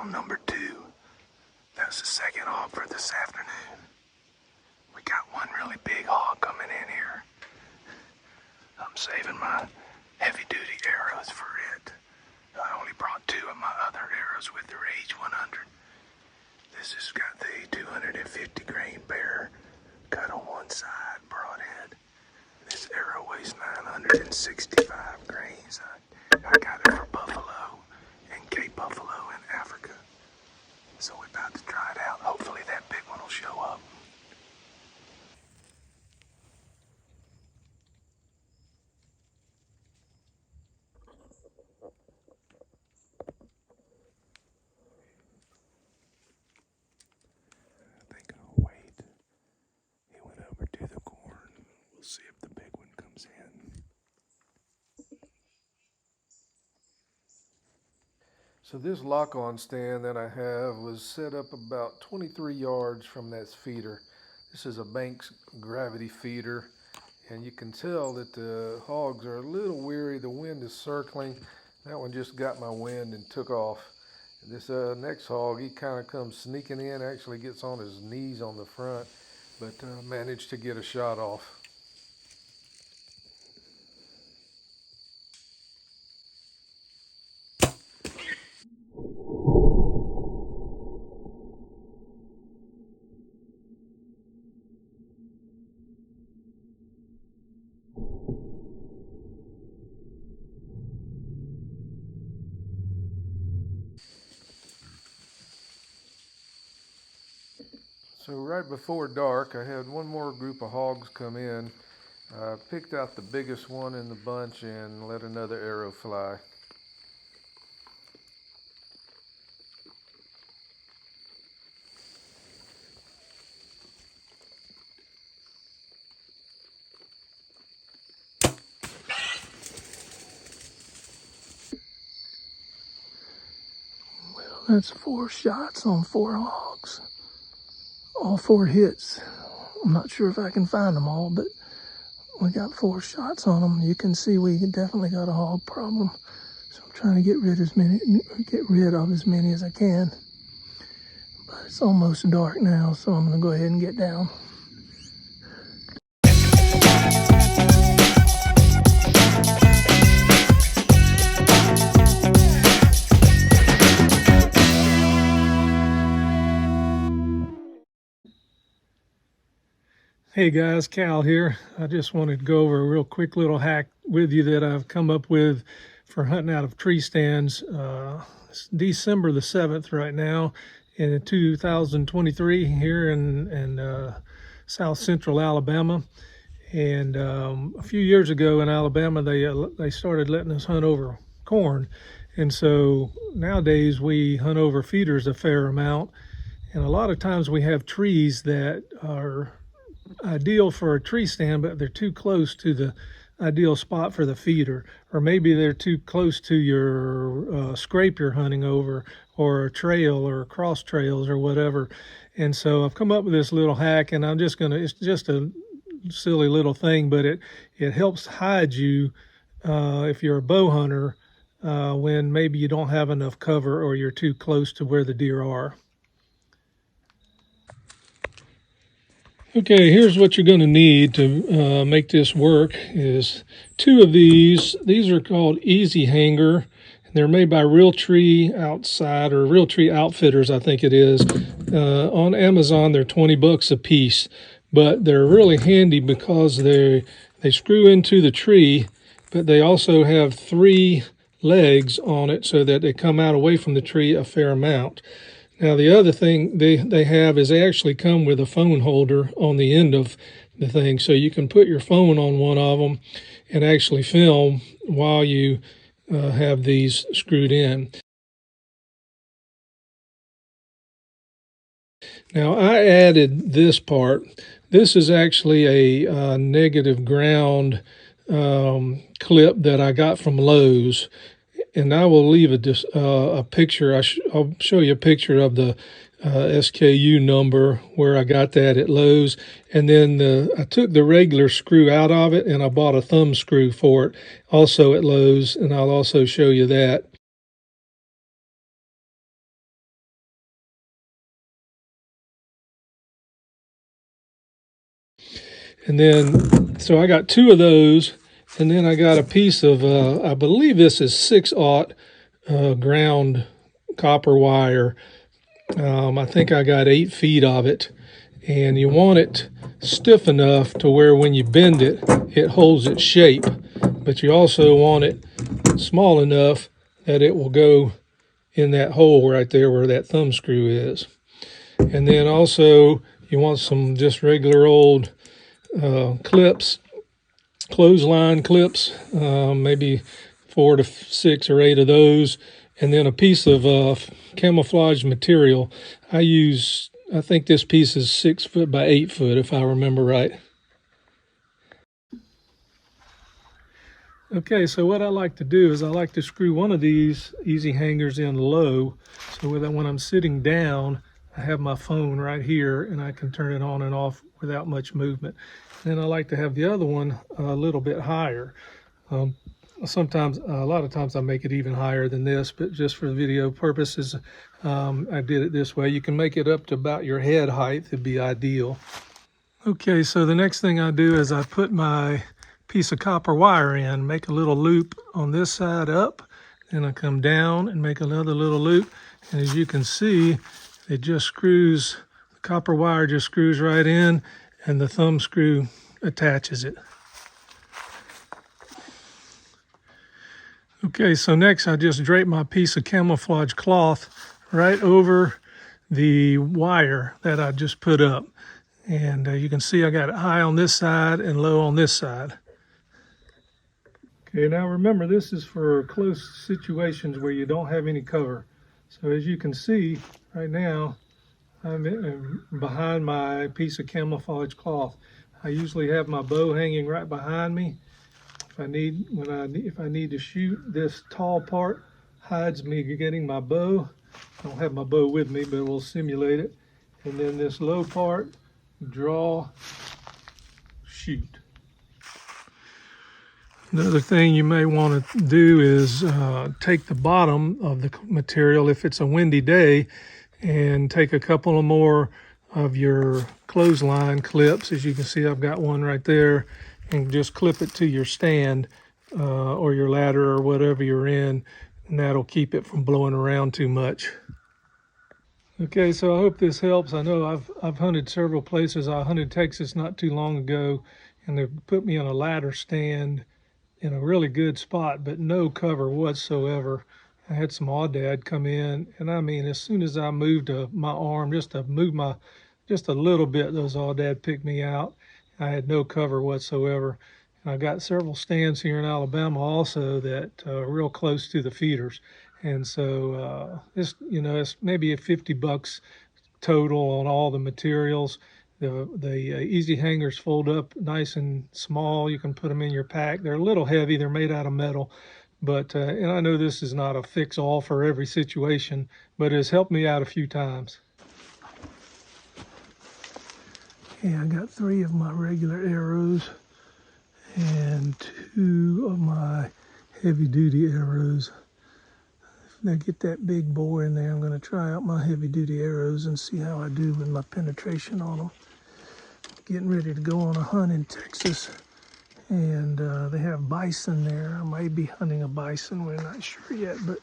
on number 2. That's the second hog for this afternoon. We got one really big hog coming in here. I'm saving my heavy-duty arrows for it. I only brought 2 of my other arrows with the Rage 100. This has got the 250 grain bear cut on one side, broadhead. This arrow weighs 965 grains. I got it for buffalo and Cape buffalo in Africa. So we're about to try it out. Hopefully that big one will show up. I think I'll wait. He went over to the corn. We'll see if the big one comes in. So this lock-on stand that I have was set up about 23 yards from that feeder. This is a Banks gravity feeder, and you can tell that the hogs are a little weary. The wind is circling. That one just got my wind and took off. This next hog, he kind of comes sneaking in, actually gets on his knees on the front, but managed to get a shot off. So right before dark, I had one more group of hogs come in. I picked out the biggest one in the bunch and let another arrow fly. Well, that's 4 shots on 4 hogs. All 4 hits. I'm not sure if I can find them all, but we got 4 shots on them. You can see we definitely got a hog problem. So I'm trying to get rid of as many as I can. But it's almost dark now, so I'm gonna go ahead and get down. Hey guys, Cal here. I just wanted to go over a real quick little hack with you that I've come up with for hunting out of tree stands. It's December the 7th right now in 2023 here in south central Alabama. And a few years ago in Alabama, they started letting us hunt over corn. And so nowadays we hunt over feeders a fair amount. And a lot of times we have trees that are ideal for a tree stand, but they're too close to the ideal spot for the feeder, or maybe they're too close to your scrape you're hunting over, or a trail or cross trails or whatever. And so I've come up with this little hack, and I'm just gonna, it's just a silly little thing, but it helps hide you if you're a bow hunter when maybe you don't have enough cover or you're too close to where the deer are. Okay, here's what you're going to need to make this work is 2 of these. These are called Easy Hanger. They're made by Real Tree Outside, or Real Tree Outfitters, I think it is. On Amazon, they're 20 bucks a piece, but they're really handy because they screw into the tree, but they also have 3 legs on it so that they come out away from the tree a fair amount. Now, the other thing they have is they actually come with a phone holder on the end of the thing. So you can put your phone on one of them and actually film while you have these screwed in. Now, I added this part. This is actually a negative ground clip that I got from Lowe's. And I will leave a picture. I'll show you a picture of the SKU number where I got that at Lowe's. And then I took the regular screw out of it, and I bought a thumb screw for it also at Lowe's. And I'll also show you that. And then, so I got 2 of those, and then I got a piece of, I believe this is 6/0 ground copper wire. I think I got 8 feet of it, and you want it stiff enough to where when you bend it, it holds its shape, but you also want it small enough that it will go in that hole right there where that thumb screw is. And then also you want some just regular old clips, clothesline clips, maybe 4 to 6 or 8 of those, and then a piece of camouflage material. I think this piece is 6 foot by 8 foot, if I remember right. Okay, so what I like to do is I like to screw one of these easy hangers in low, so that when I'm sitting down, I have my phone right here and I can turn it on and off without much movement. Then I like to have the other one a little bit higher. Sometimes, a lot of times I make it even higher than this, but just for video purposes, I did it this way. You can make it up to about your head height. It'd be ideal. Okay, so the next thing I do is I put my piece of copper wire in, make a little loop on this side up, then I come down and make another little loop. And as you can see, it just screws, the copper wire just screws right in, and the thumb screw attaches it. Okay, so next I just drape my piece of camouflage cloth right over the wire that I just put up. And you can see I got it high on this side and low on this side. Okay, now remember, this is for close situations where you don't have any cover. So as you can see right now, I'm behind my piece of camouflage cloth. I usually have my bow hanging right behind me. If I need to shoot, this tall part hides me getting my bow. I don't have my bow with me, but we'll simulate it. And then this low part, draw, shoot. Another thing you may want to do is take the bottom of the material if it's a windy day, and take a couple of more of your clothesline clips. As you can see, I've got one right there, and just clip it to your stand or your ladder or whatever you're in, and that'll keep it from blowing around too much. Okay, so I hope this helps. I know I've hunted several places. I hunted Texas not too long ago, and they put me on a ladder stand in a really good spot, but no cover whatsoever. I had some aoudad come in, and I mean, as soon as I moved my arm, just a little bit, those aoudad picked me out. I had no cover whatsoever. And I got several stands here in Alabama also that are real close to the feeders. And so it's maybe $50 total on all the materials. The easy hangers fold up nice and small. You can put them in your pack. They're a little heavy. They're made out of metal. But, and I know this is not a fix-all for every situation, but it has helped me out a few times. Yeah, I got 3 of my regular arrows and 2 of my heavy-duty arrows. If I get that big bore in there, I'm going to try out my heavy-duty arrows and see how I do with my penetration on them. Getting ready to go on a hunt in Texas, and they have bison there. I might be hunting a bison. We're not sure yet, but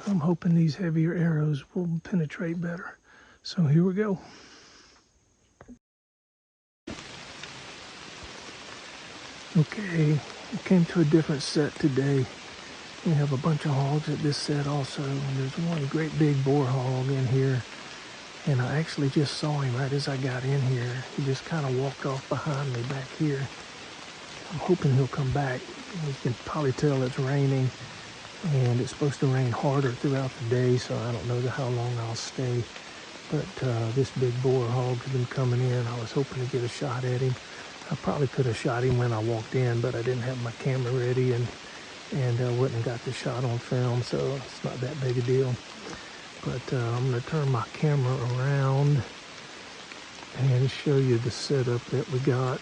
I'm hoping these heavier arrows will penetrate better. So here we go. Okay, I came to a different set today. We have a bunch of hogs at this set also, and there's one great big boar hog in here. And I actually just saw him right as I got in here. He just kind of walked off behind me back here. I'm hoping he'll come back. You can probably tell it's raining, and it's supposed to rain harder throughout the day, so I don't know how long I'll stay. But this big boar hog has been coming in. I was hoping to get a shot at him. I probably could have shot him when I walked in, but I didn't have my camera ready and wouldn't have got the shot on film, so it's not that big a deal. But I'm going to turn my camera around and show you the setup that we got.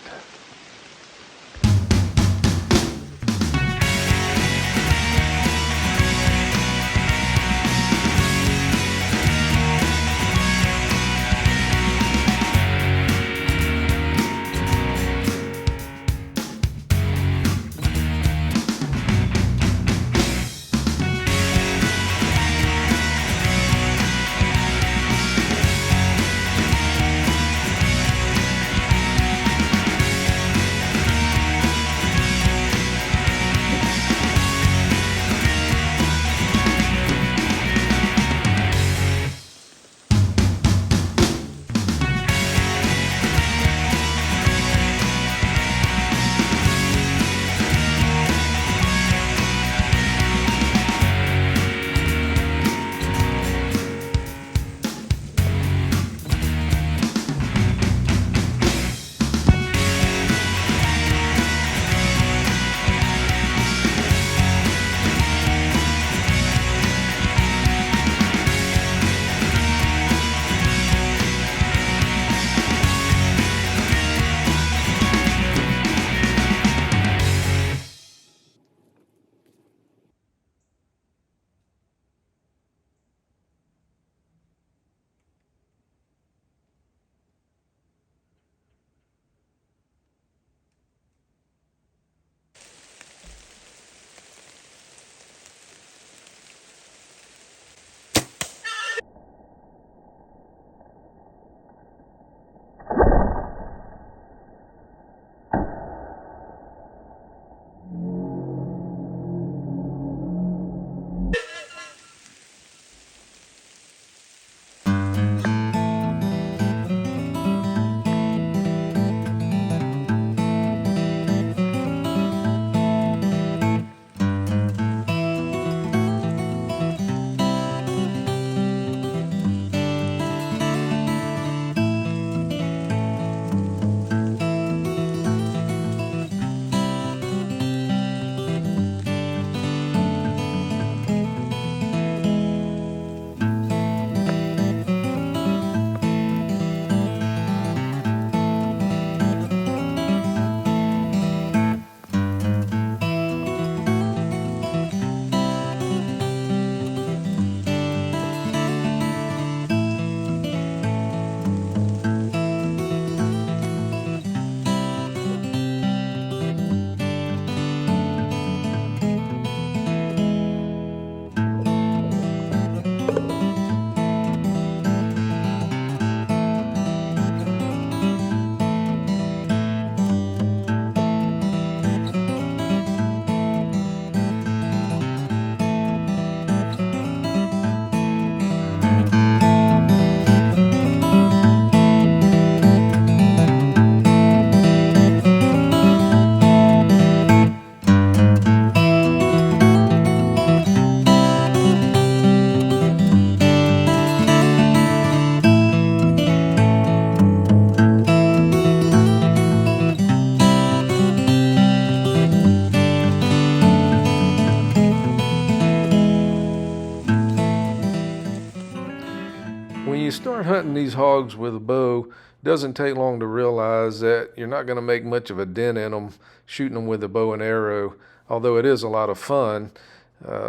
shooting these hogs with a bow, it doesn't take long to realize that you're not going to make much of a dent in them shooting them with a bow and arrow, although it is a lot of fun.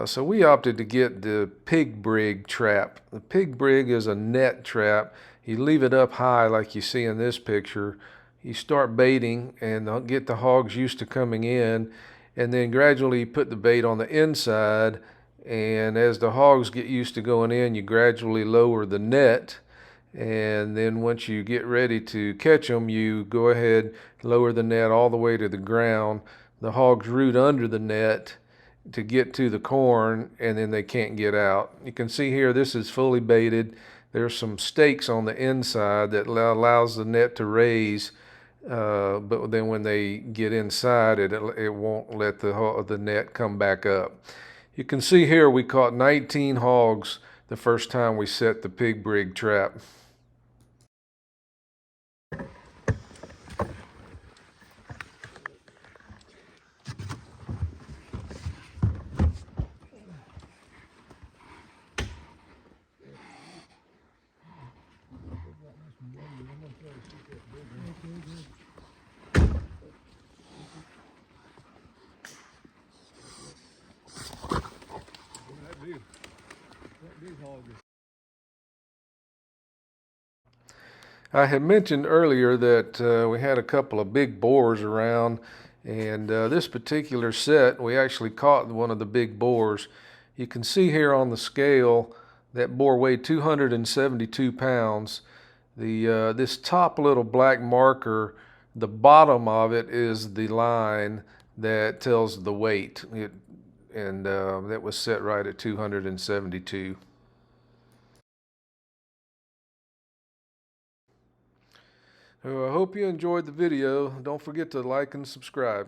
So we opted to get the pig brig trap. The pig brig is a net trap. You leave it up high like you see in this picture. You start baiting and get the hogs used to coming in, and then gradually put the bait on the inside. And as the hogs get used to going in, you gradually lower the net. And then once you get ready to catch them, you go ahead, lower the net all the way to the ground. The hogs root under the net to get to the corn, and then they can't get out. You can see here this is fully baited. There's some stakes on the inside that allows the net to raise, but then when they get inside, it won't let the net come back up. You can see here we caught 19 hogs the first time we set the pig brig trap. I had mentioned earlier that we had a couple of big boars around, and this particular set we actually caught one of the big boars. You can see here on the scale that boar weighed 272 pounds. This top little black marker, the bottom of it is the line that tells the weight, and that was set right at 272. I hope you enjoyed the video. Don't forget to like and subscribe.